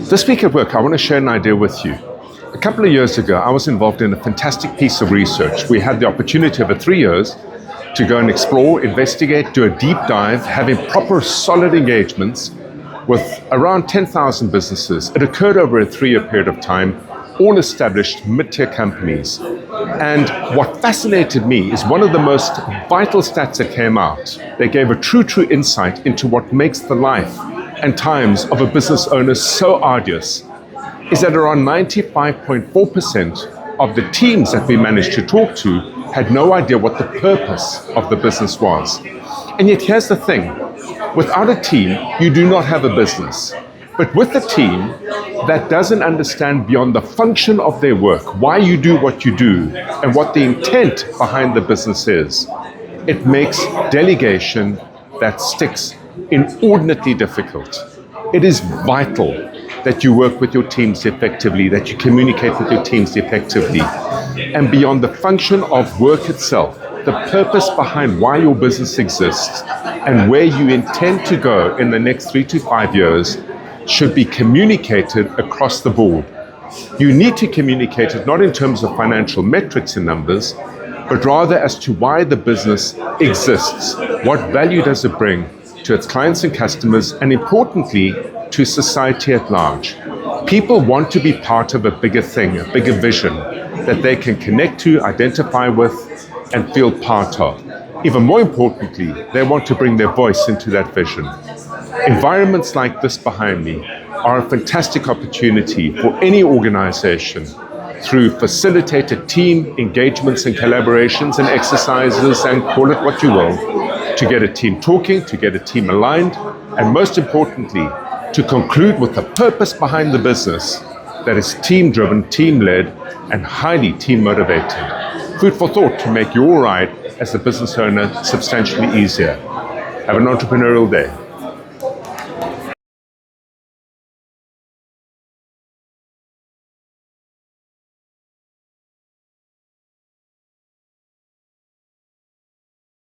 This week at work, I want to share an idea with you. A couple of years ago, I was involved in a fantastic piece of research. We had the opportunity over 3 years to go and explore, investigate, do a deep dive, having proper solid engagements with around 10,000 businesses. It occurred over a 3-year period of time, all established mid-tier companies. And what fascinated me is one of the most vital stats that came out. They gave a true insight into what makes the life and times of a business owner so arduous, is that around 95.4% of the teams that we managed to talk to had no idea what the purpose of the business was. And yet here's the thing, without a team, you do not have a business. But with a team that doesn't understand beyond the function of their work, why you do what you do, and what the intent behind the business is, it makes delegation that sticks inordinately difficult. It is vital that you work with your teams effectively, that you communicate with your teams effectively. And beyond the function of work itself, the purpose behind why your business exists and where you intend to go in the next 3 to 5 years should be communicated across the board. You need to communicate it not in terms of financial metrics and numbers, but rather as to why the business exists. What value does it bring to its clients and customers, and importantly, to society at large. People want to be part of a bigger thing, a bigger vision that they can connect to, identify with, and feel part of. Even more importantly, they want to bring their voice into that vision. Environments like this behind me are a fantastic opportunity for any organization through facilitated team engagements and collaborations and exercises, and call it what you will, to get a team talking, to get a team aligned, and most importantly, to conclude with the purpose behind the business that is team-driven, team-led, and highly team-motivated. Food for thought to make your ride as a business owner substantially easier. Have an entrepreneurial day.